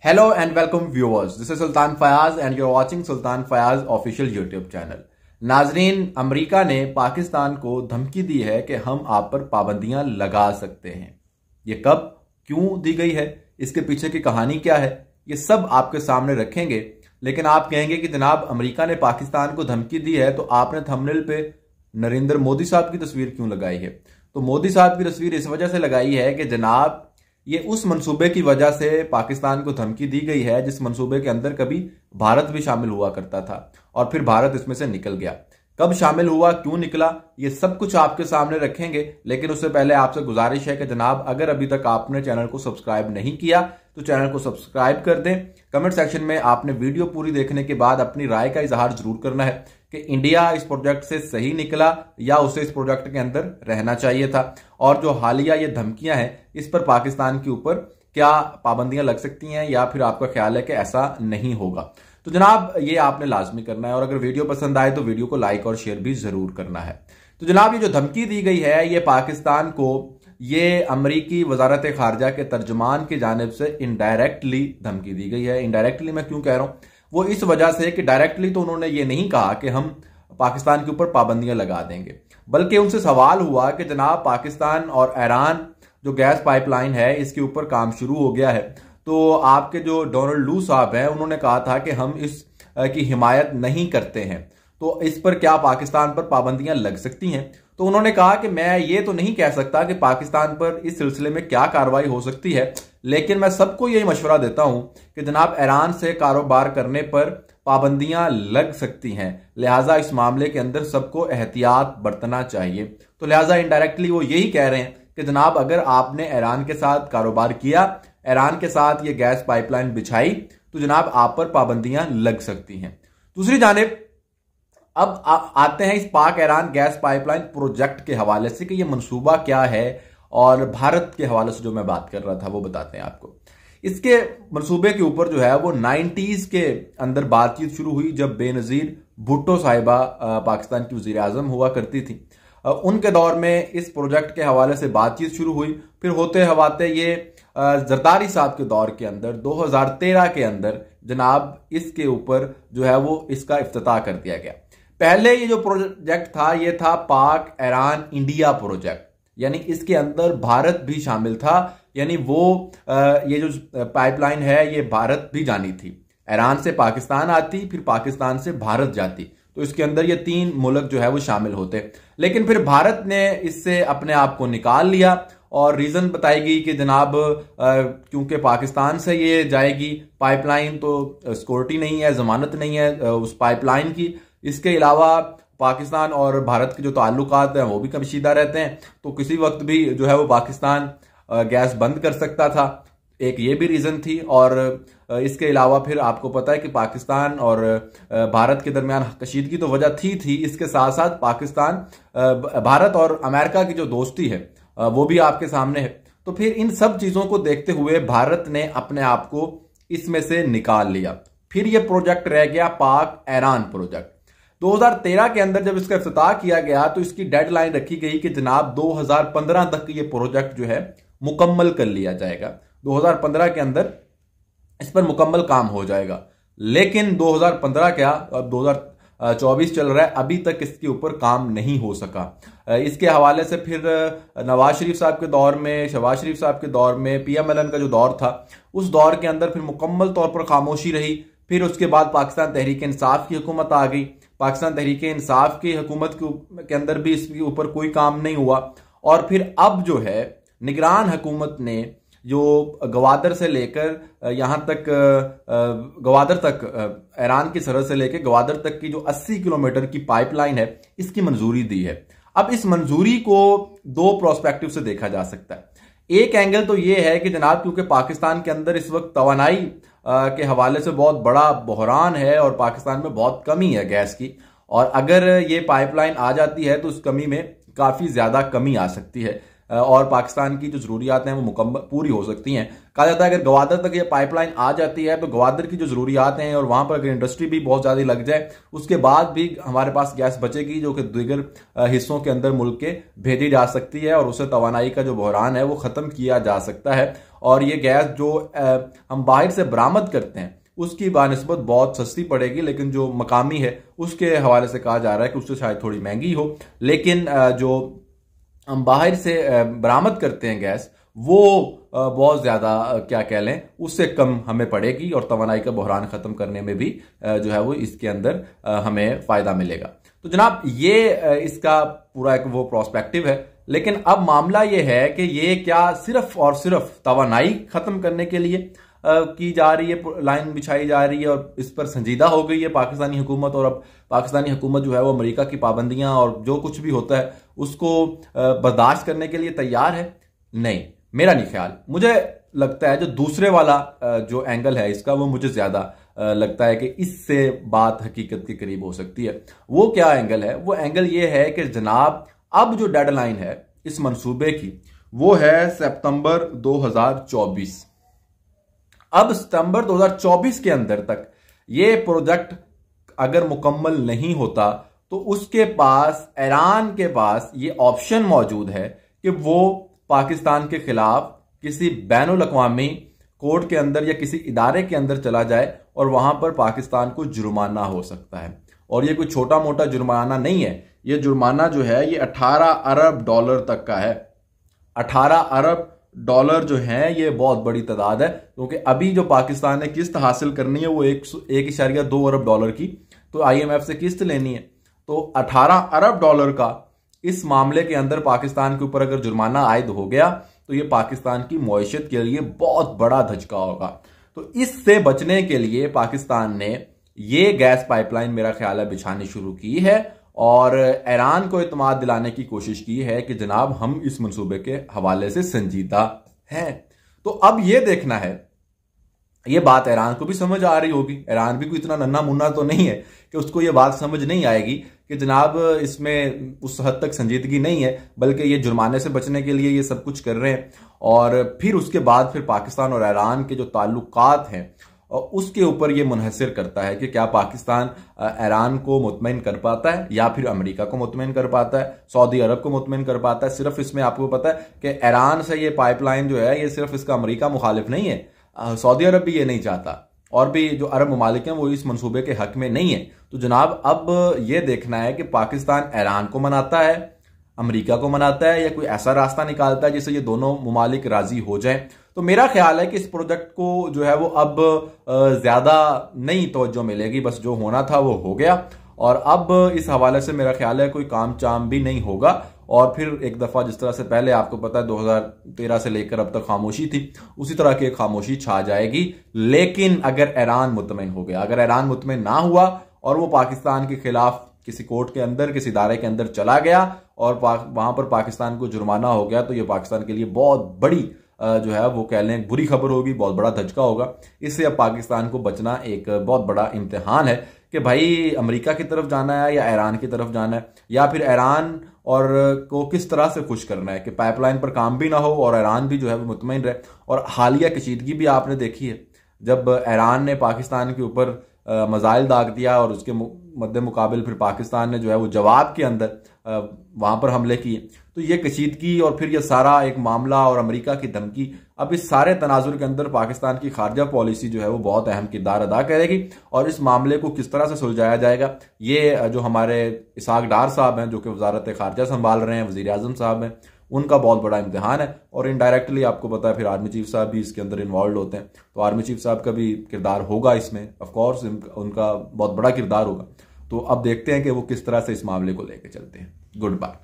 Hello and welcome viewers. This is Sultan Fayaz and you're watching Sultan Fayaz official YouTube channel. नाजरीन, America ने पाकिस्तान को धमकी दी है कि हम आप पर पाबंदियां लगा सकते हैं। ये कब, क्यों दी गई है, इसके पीछे की कहानी क्या है, ये सब आपके सामने रखेंगे। लेकिन आप कहेंगे कि जनाब अमेरिका ने पाकिस्तान को धमकी दी है तो आपने थंबनेल पे नरेंद्र मोदी साहब की तस्वीर क्यों लगाई है? तो मोदी साहब की तस्वीर इस वजह से लगाई है कि जनाब ये उस मंसूबे की वजह से पाकिस्तान को धमकी दी गई है जिस मंसूबे के अंदर कभी भारत भी शामिल हुआ करता था और फिर भारत इसमें से निकल गया। कब शामिल हुआ, क्यों निकला, ये सब कुछ आपके सामने रखेंगे। लेकिन उससे पहले आपसे गुजारिश है कि जनाब अगर अभी तक आपने चैनल को सब्सक्राइब नहीं किया तो चैनल को सब्सक्राइब कर दें। कमेंट सेक्शन में आपने वीडियो पूरी देखने के बाद अपनी राय का इजहार जरूर करना है कि इंडिया इस प्रोजेक्ट से सही निकला या उसे इस प्रोजेक्ट के अंदर रहना चाहिए था, और जो हालिया ये धमकियां हैं इस पर पाकिस्तान के ऊपर क्या पाबंदियां लग सकती हैं या फिर आपका ख्याल है कि ऐसा नहीं होगा। तो जनाब ये आपने लाजमी करना है और अगर वीडियो पसंद आए तो वीडियो को लाइक और शेयर भी जरूर करना है। तो जनाब ये जो धमकी दी गई है ये पाकिस्तान को ये अमरीकी वजारत खारजा के तर्जमान की जानिब से इनडायरेक्टली धमकी दी गई है। इनडायरेक्टली मैं क्यों कह रहा हूं, वो इस वजह से कि डायरेक्टली तो उन्होंने ये नहीं कहा कि हम पाकिस्तान के ऊपर पाबंदियां लगा देंगे, बल्कि उनसे सवाल हुआ कि जनाब पाकिस्तान और ईरान जो गैस पाइपलाइन है इसके ऊपर काम शुरू हो गया है, तो आपके जो डोनाल्ड लू साहब हैं उन्होंने कहा था कि हम इस की हिमायत नहीं करते हैं, तो इस पर क्या पाकिस्तान पर पाबंदियां लग सकती हैं? तो उन्होंने कहा कि मैं ये तो नहीं कह सकता कि पाकिस्तान पर इस सिलसिले में क्या कार्रवाई हो सकती है, लेकिन मैं सबको यही मशवरा देता हूं कि जनाब ईरान से कारोबार करने पर पाबंदियां लग सकती हैं, लिहाजा इस मामले के अंदर सबको एहतियात बरतना चाहिए। तो लिहाजा इनडायरेक्टली वो यही कह रहे हैं कि जनाब अगर आपने ईरान के साथ कारोबार किया, ईरान के साथ ये गैस पाइपलाइन बिछाई, तो जनाब आप पर पाबंदियां लग सकती हैं। दूसरी जानिब अब आते हैं इस पाक ईरान गैस पाइपलाइन प्रोजेक्ट के हवाले से कि ये मंसूबा क्या है, और भारत के हवाले से जो मैं बात कर रहा था वो बताते हैं आपको। इसके मंसूबे के ऊपर जो है वो 90s के अंदर बातचीत शुरू हुई जब बेनजीर भुट्टो साहिबा पाकिस्तान की वजीर आजम हुआ करती थी। उनके दौर में इस प्रोजेक्ट के हवाले से बातचीत शुरू हुई, फिर होते हवाते ये जरदारी साहब के दौर के अंदर 2013 के अंदर जनाब इसके ऊपर जो है वो इसका इफ्तिताह कर दिया गया। पहले ये जो प्रोजेक्ट था ये था पाक ईरान इंडिया प्रोजेक्ट, यानी इसके अंदर भारत भी शामिल था, यानी वो ये जो पाइपलाइन है ये भारत भी जानी थी, ईरान से पाकिस्तान आती फिर पाकिस्तान से भारत जाती, तो इसके अंदर ये तीन मुल्क जो है वो शामिल होते। लेकिन फिर भारत ने इससे अपने आप को निकाल लिया और रीजन बताई गई कि जनाब क्योंकि पाकिस्तान से ये जाएगी पाइपलाइन तो सिक्योरिटी नहीं है, जमानत नहीं है उस पाइपलाइन की। इसके अलावा पाकिस्तान और भारत के जो ताल्लुकात हैं वो भी कशीदा रहते हैं, तो किसी वक्त भी जो है वो पाकिस्तान गैस बंद कर सकता था, एक ये भी रीजन थी। और इसके अलावा फिर आपको पता है कि पाकिस्तान और भारत के दरमियान कशीदगी तो वजह थी, इसके साथ साथ पाकिस्तान भारत और अमेरिका की जो दोस्ती है वो भी आपके सामने है। तो फिर इन सब चीजों को देखते हुए भारत ने अपने आप को इसमें से निकाल लिया। फिर ये प्रोजेक्ट रह गया पाक ईरान प्रोजेक्ट। 2013 के अंदर जब इसका इफ्तिताह किया गया तो इसकी डेडलाइन रखी गई कि जनाब 2015 तक ये प्रोजेक्ट जो है मुकम्मल कर लिया जाएगा, 2015 के अंदर इस पर मुकम्मल काम हो जाएगा। लेकिन 2015 क्या, अब 2024 चल रहा है, अभी तक इसके ऊपर काम नहीं हो सका। इसके हवाले से फिर नवाज शरीफ साहब के दौर में, शहबाज शरीफ साहब के दौर में, PMLN का जो दौर था उस दौर के अंदर फिर मुकम्मल तौर पर खामोशी रही। फिर उसके बाद पाकिस्तान तहरीक इंसाफ की हुकूमत आ गई, पाकिस्तान तहरीक इंसाफ की हुकूमत के अंदर भी इसके ऊपर कोई काम नहीं हुआ। और फिर अब जो है निगरान हुकूमत ने जो गवादर से लेकर यहां तक गवादर तक ईरान की सरहद से लेकर गवादर तक की जो 80 किलोमीटर की पाइपलाइन है इसकी मंजूरी दी है। अब इस मंजूरी को दो प्रोस्पेक्टिव से देखा जा सकता है। एक एंगल तो ये है कि जनाब क्योंकि पाकिस्तान के अंदर इस वक्त तवानाई के हवाले से बहुत बड़ा बहरान है और पाकिस्तान में बहुत कमी है गैस की, और अगर ये पाइपलाइन आ जाती है तो उस कमी में काफी ज्यादा कमी आ सकती है और पाकिस्तान की जो जरूरियात हैं वो मुकम्मल पूरी हो सकती हैं। कहा जाता है अगर गवादर तक ये पाइपलाइन आ जाती है तो गवादर की जो जरूरियात हैं और वहां पर अगर इंडस्ट्री भी बहुत ज्यादा लग जाए उसके बाद भी हमारे पास गैस बचेगी जो कि दीगर हिस्सों के अंदर मुल्क के भेजी जा सकती है और उससे तवानाई का जो बहरान है वो खत्म किया जा सकता है। और ये गैस जो हम बाहर से बरामद करते हैं उसकी बानिस्बत बहुत सस्ती पड़ेगी, लेकिन जो मकामी है उसके हवाले से कहा जा रहा है कि उससे शायद थोड़ी महंगी हो, लेकिन जो हम बाहर से बरामद करते हैं गैस वो बहुत ज्यादा क्या कह लें उससे कम हमें पड़ेगी और तवानाई का बहरान खत्म करने में भी जो है वो इसके अंदर हमें फायदा मिलेगा। तो जनाब ये इसका पूरा एक वो प्रोस्पेक्टिव है, लेकिन अब मामला ये है कि ये क्या सिर्फ और सिर्फ तवानाई खत्म करने के लिए की जा रही है, लाइन बिछाई जा रही है और इस पर संजीदा हो गई है पाकिस्तानी हुकूमत, और अब पाकिस्तानी हुकूमत जो है वो अमेरिका की पाबंदियां और जो कुछ भी होता है उसको बर्दाश्त करने के लिए तैयार है? नहीं, मेरा नहीं ख्याल। मुझे लगता है जो दूसरे वाला जो एंगल है इसका वो मुझे ज्यादा लगता है कि इससे बात हकीकत के करीब हो सकती है। वो क्या एंगल है? वो एंगल ये है कि जनाब अब जो डेडलाइन है इस मंसूबे की वो है सितंबर 2024। अब सितंबर 2024 के अंदर तक ये प्रोजेक्ट अगर मुकम्मल नहीं होता तो उसके पास, ईरान के पास ये ऑप्शन मौजूद है कि वो पाकिस्तान के खिलाफ किसी बैनुल अक़वामी कोर्ट के अंदर या किसी इदारे के अंदर चला जाए और वहां पर पाकिस्तान को जुर्माना हो सकता है। और ये कोई छोटा मोटा जुर्माना नहीं है, ये जुर्माना जो है ये 18 अरब डॉलर तक का है। 18 अरब डॉलर जो है ये बहुत बड़ी तादाद है, क्योंकि अभी जो पाकिस्तान ने किस्त हासिल करनी है वो 1.2 अरब डॉलर की, तो IMF से किस्त लेनी है। तो 18 अरब डॉलर का इस मामले के अंदर पाकिस्तान के ऊपर अगर जुर्माना आयद हो गया तो ये पाकिस्तान की मईशत के लिए बहुत बड़ा धचका होगा। तो इससे बचने के लिए पाकिस्तान ने ये गैस पाइपलाइन मेरा ख्याल है बिछानी शुरू की है और ईरान को इत्मीनान दिलाने की कोशिश की है कि जनाब हम इस मंसूबे के हवाले से संजीदा हैं। तो अब ये देखना है, ये बात ईरान को भी समझ आ रही होगी। ईरान भी कोई इतना नन्हा मुन्ना तो नहीं है कि उसको ये बात समझ नहीं आएगी कि जनाब इसमें उस हद तक संजीदगी नहीं है, बल्कि ये जुर्माने से बचने के लिए ये सब कुछ कर रहे हैं। और फिर उसके बाद फिर पाकिस्तान और ईरान के जो ताल्लुकात हैं और उसके ऊपर ये मुनहसर करता है कि क्या पाकिस्तान ईरान को मुतमईन कर पाता है या फिर अमेरिका को मुतमईन कर पाता है, सऊदी अरब को मुतमईन कर पाता है। सिर्फ इसमें आपको पता है कि ईरान से ये पाइपलाइन जो है ये सिर्फ इसका अमेरिका मुखालिफ नहीं है, सऊदी अरब भी ये नहीं चाहता और भी जो अरब ममालिक हैं वो इस मंसूबे के हक में नहीं है। तो जनाब अब ये देखना है कि पाकिस्तान ईरान को मनाता है, अमेरिका को मनाता है, या कोई ऐसा रास्ता निकालता है जिससे ये दोनों ममालिक राजी हो जाएं। तो मेरा ख्याल है कि इस प्रोजेक्ट को जो है वो अब ज्यादा नहीं तवज्जो मिलेगी, बस जो होना था वो हो गया और अब इस हवाले से मेरा ख्याल है कोई काम चाम भी नहीं होगा। और फिर एक दफा जिस तरह से पहले आपको पता है 2013 से लेकर अब तक खामोशी थी, उसी तरह की खामोशी छा जाएगी। लेकिन अगर ईरान मुतमईन हो गया, अगर ईरान मुतमईन ना हुआ और वो पाकिस्तान के खिलाफ किसी कोर्ट के अंदर, किसी इदारे के अंदर चला गया और वहां पर पाकिस्तान को जुर्माना हो गया, तो ये पाकिस्तान के लिए बहुत बड़ी जो है वो कह लें बुरी खबर होगी, बहुत बड़ा धचका होगा। इससे अब पाकिस्तान को बचना एक बहुत बड़ा इम्तिहान है कि भाई अमेरिका की तरफ जाना है या ईरान की तरफ जाना है, या फिर ईरान और को किस तरह से खुश करना है कि पाइपलाइन पर काम भी ना हो और ईरान भी जो है वो मुतमईन रहे। और हालिया कशीदगी भी आपने देखी है, जब ईरान ने पाकिस्तान के ऊपर मजाइल दाग दिया और उसके मद्दे मुकाबिल फिर पाकिस्तान ने जो है वो जवाब के अंदर वहां पर हमले किए। तो ये कशीदगी और फिर ये सारा एक मामला और अमेरिका की धमकी, अब इस सारे तनाजुर के अंदर पाकिस्तान की खारजा पॉलिसी जो है वो बहुत अहम किरदार अदा करेगी। और इस मामले को किस तरह से सुलझाया जाएगा, ये जो हमारे इसहाक डार साहब हैं जो कि वजारत खारजा संभाल रहे हैं, वजीर आजम साहब हैं, उनका बहुत बड़ा इम्तिहान है। और इनडायरेक्टली आपको पता है फिर आर्मी चीफ साहब भी इसके अंदर इन्वॉल्व होते हैं, तो आर्मी चीफ साहब का भी किरदार होगा इसमें, ऑफकोर्स उनका बहुत बड़ा किरदार होगा। तो अब देखते हैं कि वो किस तरह से इस मामले को लेकर चलते हैं। Good bye.